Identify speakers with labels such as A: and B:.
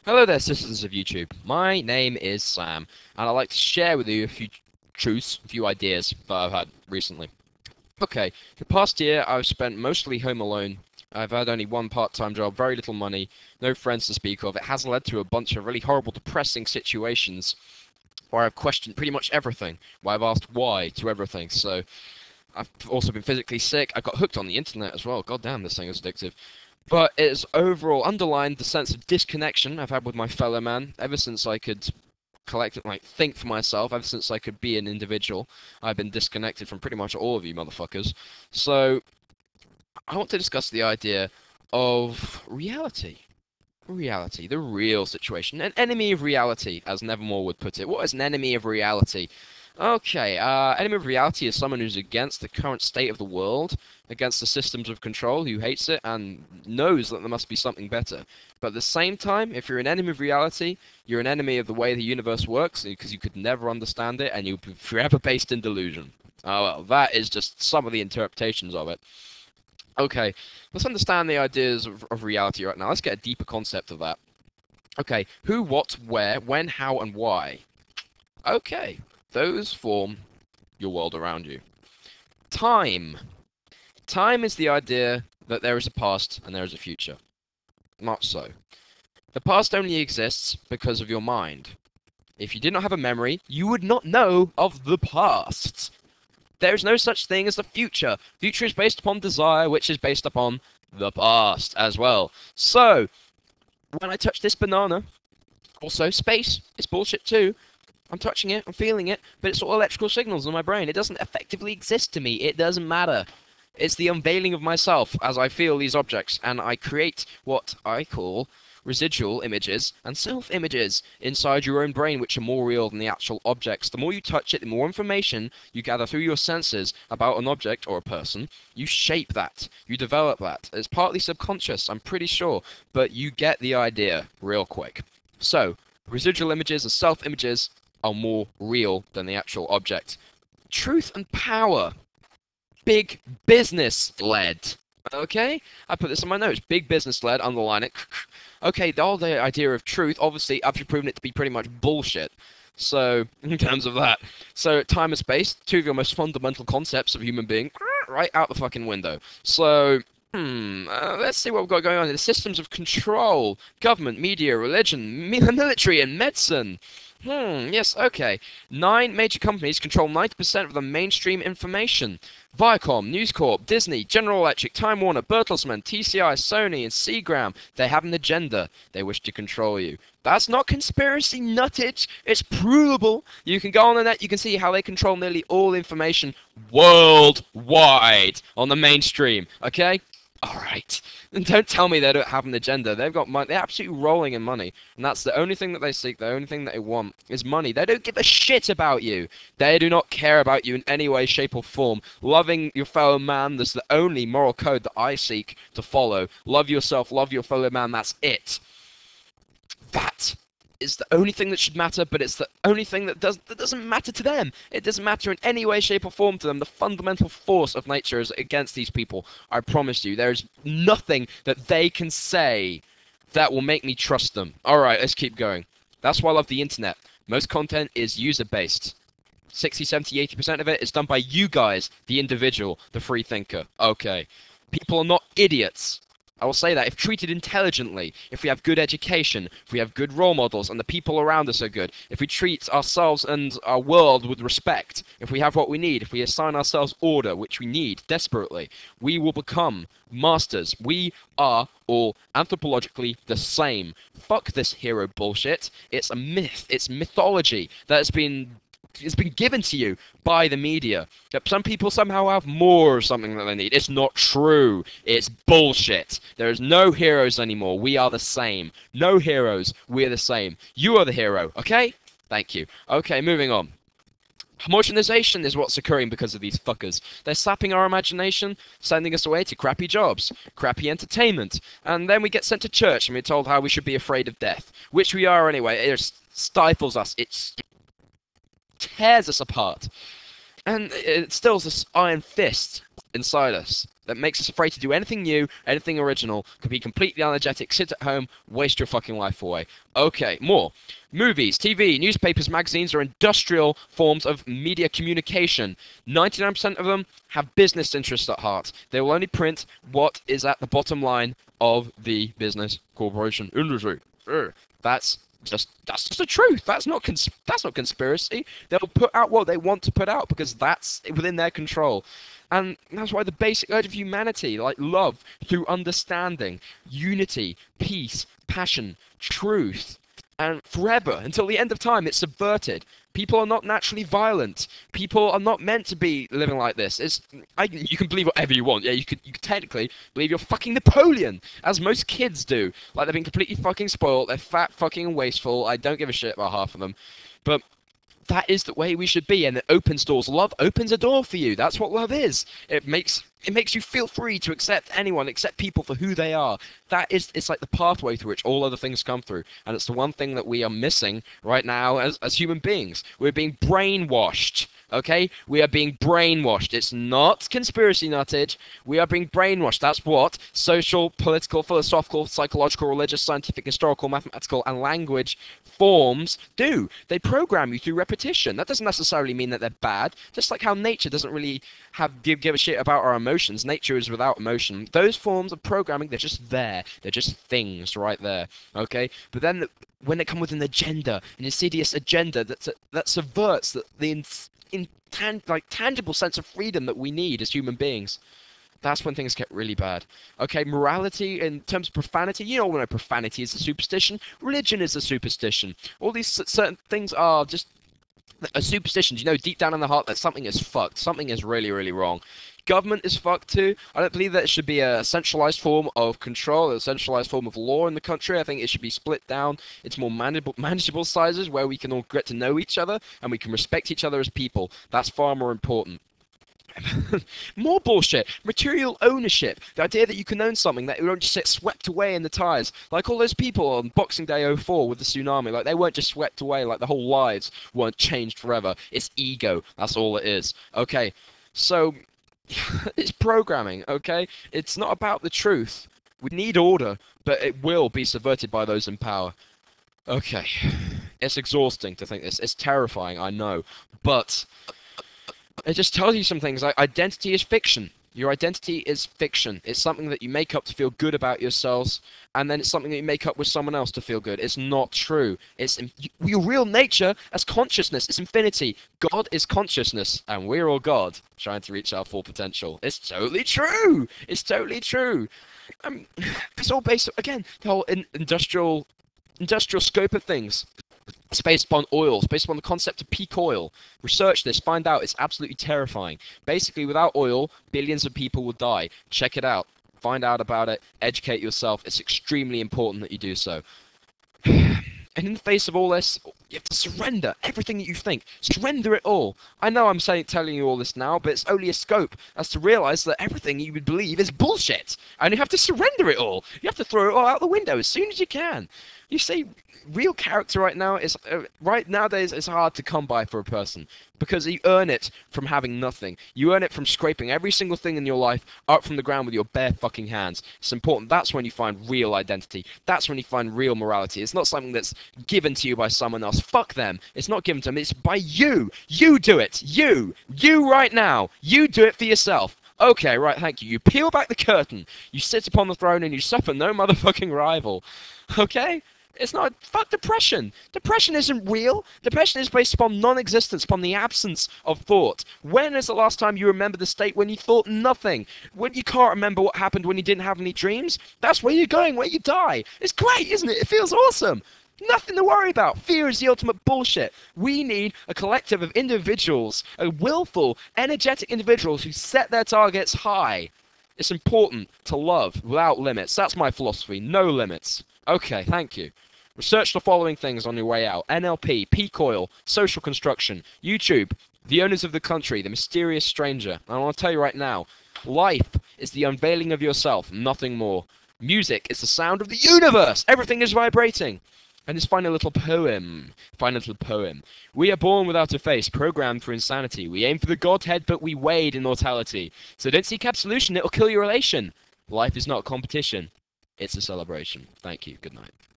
A: Hello there, citizens of YouTube. My name is Sam, and I'd like to share with you a few truths, a few ideas that I've had recently. Okay, the past year I've spent mostly home alone. I've had only one part-time job, very little money, no friends to speak of. It has led to a bunch of really horrible, depressing situations where I've questioned pretty much everything, where I've asked why to everything. So I've also been physically sick. I got hooked on the internet as well. God damn, this thing is addictive. But it's overall underlined the sense of disconnection I've had with my fellow man ever since I could think for myself, ever since I could be an individual. I've been disconnected from pretty much all of you motherfuckers. So, I want to discuss the idea of reality. Reality, the real situation. An enemy of reality, as Nevermore would put it. What is an enemy of reality? Okay, enemy of reality is someone who's against the current state of the world, against the systems of control, who hates it and knows that there must be something better. But at the same time, if you're an enemy of reality, you're an enemy of the way the universe works, because you could never understand it, and you'll be forever based in delusion. Oh well, that is just some of the interpretations of it. Okay, let's understand the ideas of reality right now. Let's get a deeper concept of that. Okay, who, what, where, when, how, and why. Okay, those form your world around you. Time. Time is the idea that there is a past and there is a future. Not so. The past only exists because of your mind. If you did not have a memory, you would not know of the past. There is no such thing as the future. Future is based upon desire, which is based upon the past as well. So, when I touch this banana, also space is bullshit too. I'm touching it, I'm feeling it, but it's all electrical signals in my brain. It doesn't effectively exist to me. It doesn't matter. It's the unveiling of myself as I feel these objects, and I create what I call residual images and self-images inside your own brain, which are more real than the actual objects. The more you touch it, the more information you gather through your senses about an object or a person. You shape that. You develop that. It's partly subconscious, I'm pretty sure, but you get the idea real quick. So, residual images and self-images are more real than the actual object. Truth and power. Big business led. Okay? I put this in my notes. Big business led, underline it. Okay, the whole idea of truth, obviously, I've proven it to be pretty much bullshit. So, in terms of that. So, time and space, two of your most fundamental concepts of human being, right out the fucking window. So, let's see what we've got going on here. The systems of control, government, media, religion, military, and medicine. Yes, okay. 9 major companies control 90% of the mainstream information. Viacom, News Corp, Disney, General Electric, Time Warner, Bertelsmann, TCI, Sony, and Seagram. They have an agenda. They wish to control you. That's not conspiracy nuttage. It's provable. You can go on the net, you can see how they control nearly all information worldwide on the mainstream. Okay? Alright. And don't tell me they don't have an agenda. They've got money. They're absolutely rolling in money. And that's the only thing that they seek, the only thing that they want is money. They don't give a shit about you. They do not care about you in any way, shape, or form. Loving your fellow man, that's the only moral code that I seek to follow. Love yourself, love your fellow man, that's it. That is the only thing that should matter, but it's the only thing that doesn't matter to them. It doesn't matter in any way, shape, or form to them. The fundamental force of nature is against these people. I promise you, there is nothing that they can say that will make me trust them. Alright, let's keep going. That's why I love the internet. Most content is user-based. 60, 70, 80% of it is done by you guys, the individual, the free thinker. Okay. People are not idiots. I will say that if treated intelligently, if we have good education, if we have good role models, and the people around us are good, if we treat ourselves and our world with respect, if we have what we need, if we assign ourselves order, which we need desperately, we will become masters. We are all anthropologically the same. Fuck this hero bullshit. It's a myth. It's mythology that has been it's been given to you by the media. That some people somehow have more of something that they need. It's not true. It's bullshit. There is no heroes anymore. We are the same. No heroes. We're the same. You are the hero, okay? Thank you. Okay, moving on. Homogenization is what's occurring because of these fuckers. They're sapping our imagination, sending us away to crappy jobs, crappy entertainment, and then we get sent to church and we're told how we should be afraid of death. Which we are anyway. It stifles us. It tears us apart. And it instills this iron fist inside us. that makes us afraid to do anything new, anything original, could be completely energetic, sit at home, waste your fucking life away. Okay, more. Movies, TV, newspapers, magazines are industrial forms of media communication. 99% of them have business interests at heart. They will only print what is at the bottom line of the business corporation industry. That's just the truth. That's not conspiracy. They'll put out what they want to put out because that's within their control. And that's why the basic urge of humanity, like love through understanding, unity, peace, passion, truth, and forever, until the end of time, it's subverted. People are not naturally violent. People are not meant to be living like this. You can believe whatever you want. Yeah, you could technically believe you're fucking Napoleon, as most kids do. Like, they've been completely fucking spoiled. They're fat, fucking, and wasteful. I don't give a shit about half of them. But that is the way we should be, and it opens doors. Love opens a door for you. That's what love is. It makes you feel free to accept anyone, accept people for who they are. It's like the pathway through which all other things come through, and it's the one thing that we are missing right now as human beings. We're being brainwashed. Okay? We are being brainwashed. It's not conspiracy nuttage. We are being brainwashed. That's what social, political, philosophical, psychological, religious, scientific, historical, mathematical, and language forms do. They program you through repetition. That doesn't necessarily mean that they're bad. Just like how nature doesn't really give a shit about our emotions. Nature is without emotion. Those forms of programming, they're just there. They're just things right there. Okay? But then when they come with an agenda, an insidious agenda that subverts the tangible sense of freedom that we need as human beings, that's when things get really bad. Okay, morality in terms of profanity, you all know profanity is a superstition. Religion is a superstition. All these certain things are just a superstition. You know, deep down in the heart that something is fucked. Something is really, really wrong. Government is fucked too. I don't believe that it should be a centralized form of control, a centralized form of law in the country. I think it should be split down into more manageable sizes where we can all get to know each other and we can respect each other as people. That's far more important. More bullshit. Material ownership. The idea that you can own something, that it won't just get swept away in the tires. Like all those people on Boxing Day '04 with the tsunami. Like, they weren't just swept away. Like, their whole lives weren't changed forever. It's ego. That's all it is. Okay, so it's programming, okay? It's not about the truth. We need order, but it will be subverted by those in power. Okay. It's exhausting to think this. It's terrifying, I know. But it just tells you some things. Like, identity is fiction. Your identity is fiction. It's something that you make up to feel good about yourselves, and then it's something that you make up with someone else to feel good. It's not true. It's your real nature as consciousness. It's infinity. God is consciousnness, and we're all God, trying to reach our full potential. It's totally true. It's totally true. It's all based, again, the whole industrial scope of things. It's based upon oil. It's based upon the concept of peak oil. Research this. Find out. It's absolutely terrifying. Basically, without oil, billions of people will die. Check it out. Find out about it. Educate yourself. It's extremely important that you do so. And in the face of all this, you have to surrender everything that you think. Surrender it all. I know I'm telling you all this now, but it's only a scope as to realize that everything you would believe is bullshit. And you have to surrender it all. You have to throw it all out the window as soon as you can. You see, real character right nowadays is hard to come by for a person, because you earn it from having nothing. You earn it from scraping every single thing in your life up from the ground with your bare fucking hands. It's important. That's when you find real identity. That's when you find real morality. It's not something that's given to you by someone else. Fuck them. It's not given to them. It's by you. You do it. You right now. You do it for yourself. Okay, right, thank you. You peel back the curtain. You sit upon the throne and you suffer no motherfucking rival. Okay? It's not. Fuck depression. Depression isn't real. Depression is based upon non-existence, upon the absence of thought. When is the last time you remember the state when you thought nothing? When you can't remember what happened when you didn't have any dreams? That's where you're going, where you die. It's great, isn't it? It feels awesome. Nothing to worry about. Fear is the ultimate bullshit. We need a collective of individuals, a willful, energetic individuals who set their targets high. It's important to love without limits. That's my philosophy. No limits. Okay, thank you. Research the following things on your way out. NLP, peak oil, social construction, YouTube, the owners of the country, the mysterious stranger. And I want to tell you right now, life is the unveiling of yourself, nothing more. Music is the sound of the universe. Everything is vibrating. And this final little poem. Final little poem. We are born without a face, programmed for insanity. We aim for the godhead, but we wade immortality. So don't seek absolution, it'll kill your relation. Life is not a competition. It's a celebration. Thank you. Good night.